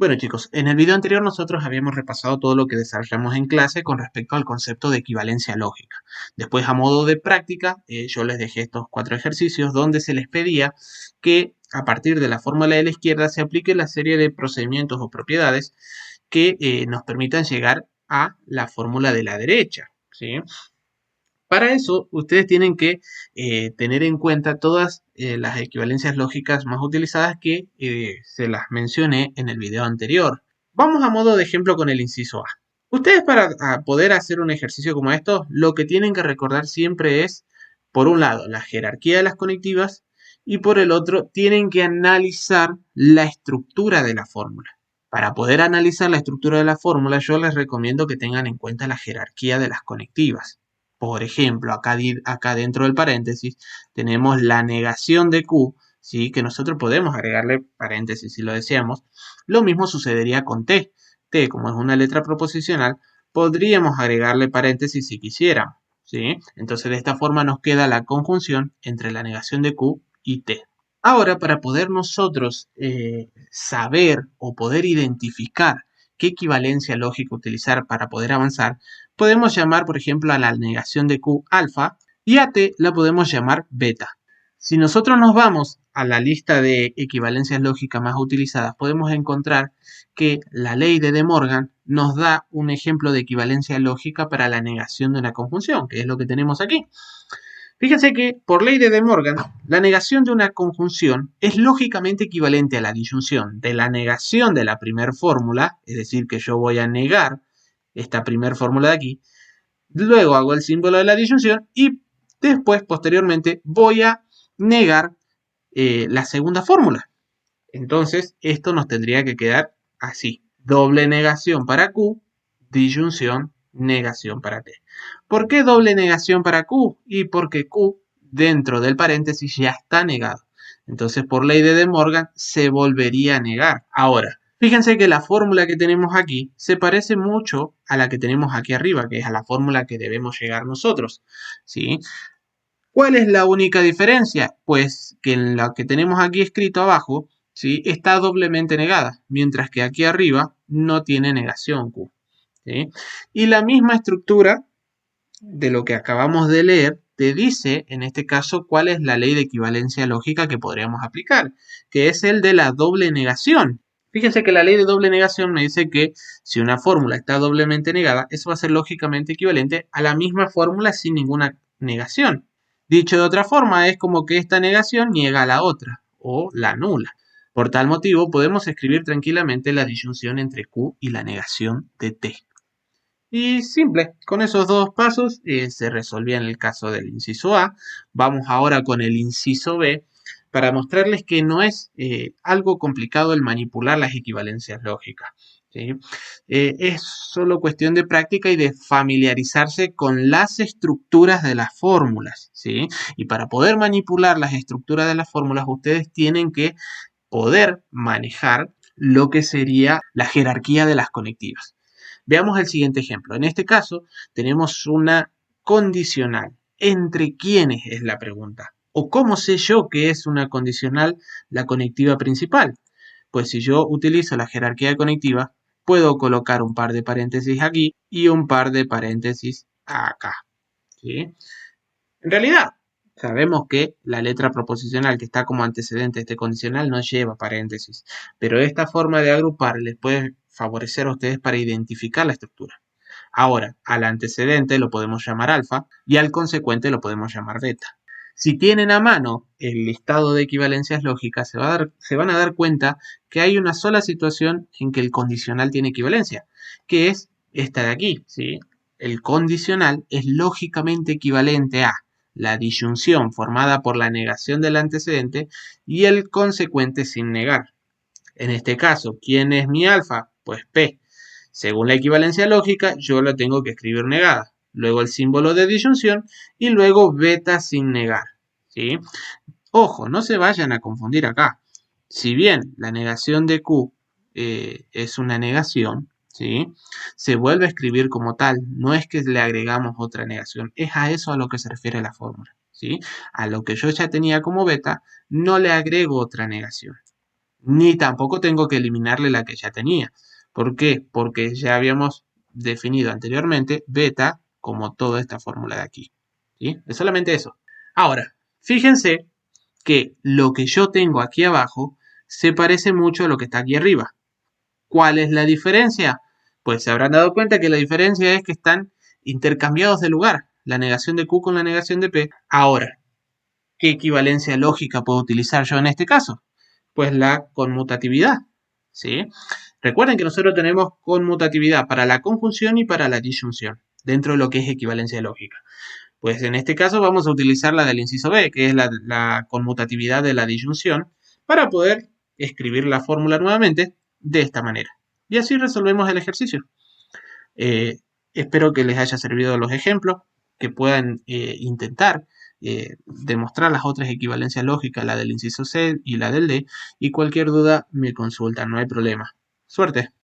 Bueno chicos, en el video anterior nosotros habíamos repasado todo lo que desarrollamos en clase con respecto al concepto de equivalencia lógica. Después, a modo de práctica, yo les dejé estos 4 ejercicios donde se les pedía que a partir de la fórmula de la izquierda se aplique la serie de procedimientos o propiedades que nos permitan llegar a la fórmula de la derecha, ¿sí? Para eso, ustedes tienen que tener en cuenta todas las equivalencias lógicas más utilizadas que se las mencioné en el video anterior. Vamos a modo de ejemplo con el inciso A. Ustedes para poder hacer un ejercicio como esto, lo que tienen que recordar siempre es, por un lado, la jerarquía de las conectivas y por el otro, tienen que analizar la estructura de la fórmula. Para poder analizar la estructura de la fórmula, yo les recomiendo que tengan en cuenta la jerarquía de las conectivas. Por ejemplo, acá dentro del paréntesis tenemos la negación de Q, ¿sí? Que nosotros podemos agregarle paréntesis si lo deseamos. Lo mismo sucedería con T. T, como es una letra proposicional, podríamos agregarle paréntesis si quisiéramos, ¿sí? Entonces de esta forma nos queda la conjunción entre la negación de Q y T. Ahora, para poder nosotros saber o poder identificar qué equivalencia lógica utilizar para poder avanzar, podemos llamar, por ejemplo, a la negación de Q alfa y a T la podemos llamar beta. Si nosotros nos vamos a la lista de equivalencias lógicas más utilizadas, podemos encontrar que la ley de De Morgan nos da un ejemplo de equivalencia lógica para la negación de una conjunción, que es lo que tenemos aquí. Fíjense que, por ley de De Morgan, la negación de una conjunción es lógicamente equivalente a la disyunción de la negación de la primera fórmula, es decir, que yo voy a negar esta primera fórmula de aquí, luego hago el símbolo de la disyunción y después, posteriormente, voy a negar la segunda fórmula. Entonces, esto nos tendría que quedar así. Doble negación para Q, disyunción, negación para T. ¿Por qué doble negación para Q? Y porque Q dentro del paréntesis ya está negado. Entonces, por ley de De Morgan, se volvería a negar. Ahora, fíjense que la fórmula que tenemos aquí se parece mucho a la que tenemos aquí arriba, que es a la fórmula que debemos llegar nosotros, ¿sí? ¿Cuál es la única diferencia? Pues que en la que tenemos aquí escrito abajo, ¿sí? Está doblemente negada, mientras que aquí arriba no tiene negación Q, ¿sí? Y la misma estructura de lo que acabamos de leer te dice, en este caso, cuál es la ley de equivalencia lógica que podríamos aplicar, que es el de la doble negación. Fíjense que la ley de doble negación me dice que si una fórmula está doblemente negada, eso va a ser lógicamente equivalente a la misma fórmula sin ninguna negación. Dicho de otra forma, es como que esta negación niega a la otra o la anula. Por tal motivo, podemos escribir tranquilamente la disyunción entre Q y la negación de T. Y simple, con esos dos pasos se resolvía en el caso del inciso A. Vamos ahora con el inciso B para mostrarles que no es algo complicado el manipular las equivalencias lógicas, ¿sí? Es solo cuestión de práctica y de familiarizarse con las estructuras de las fórmulas, ¿sí? Y para poder manipular las estructuras de las fórmulas, ustedes tienen que poder manejar lo que sería la jerarquía de las conectivas. Veamos el siguiente ejemplo. En este caso tenemos una condicional. ¿Entre quiénes es la pregunta? ¿O cómo sé yo que es una condicional la conectiva principal? Pues si yo utilizo la jerarquía de conectiva, puedo colocar un par de paréntesis aquí y un par de paréntesis acá, ¿sí? En realidad, sabemos que la letra proposicional que está como antecedente a este condicional no lleva paréntesis, pero esta forma de agrupar les puede favorecer a ustedes para identificar la estructura. Ahora, al antecedente lo podemos llamar alfa y al consecuente lo podemos llamar beta. Si tienen a mano el listado de equivalencias lógicas, se van a dar cuenta que hay una sola situación en que el condicional tiene equivalencia, que es esta de aquí, ¿sí? El condicional es lógicamente equivalente a la disyunción formada por la negación del antecedente y el consecuente sin negar. En este caso, ¿quién es mi alfa? Pues P. Según la equivalencia lógica, yo la tengo que escribir negada. Luego el símbolo de disyunción y luego beta sin negar, ¿sí? Ojo, no se vayan a confundir acá. Si bien la negación de Q es una negación, ¿sí? Se vuelve a escribir como tal. No es que le agregamos otra negación. Es a eso a lo que se refiere la fórmula, ¿sí? A lo que yo ya tenía como beta, no le agrego otra negación. ni tampoco tengo que eliminarle la que ya tenía. ¿Por qué? Porque ya habíamos definido anteriormente beta como toda esta fórmula de aquí. ¿Sí? Es solamente eso. Ahora, fíjense que lo que yo tengo aquí abajo se parece mucho a lo que está aquí arriba. ¿Cuál es la diferencia? Pues se habrán dado cuenta que la diferencia es que están intercambiados de lugar. La negación de Q con la negación de P. Ahora, ¿qué equivalencia lógica puedo utilizar yo en este caso? Pues la conmutatividad. ¿Sí? Recuerden que nosotros tenemos conmutatividad para la conjunción y para la disyunción, dentro de lo que es equivalencia lógica. Pues en este caso vamos a utilizar la del inciso B, que es la conmutatividad de la disyunción, para poder escribir la fórmula nuevamente de esta manera. Y así resolvemos el ejercicio. Eh, Espero que les haya servido los ejemplos, que puedan intentar demostrar las otras equivalencias lógicas, la del inciso C y la del D, y cualquier duda me consultan, no hay problema. Suerte.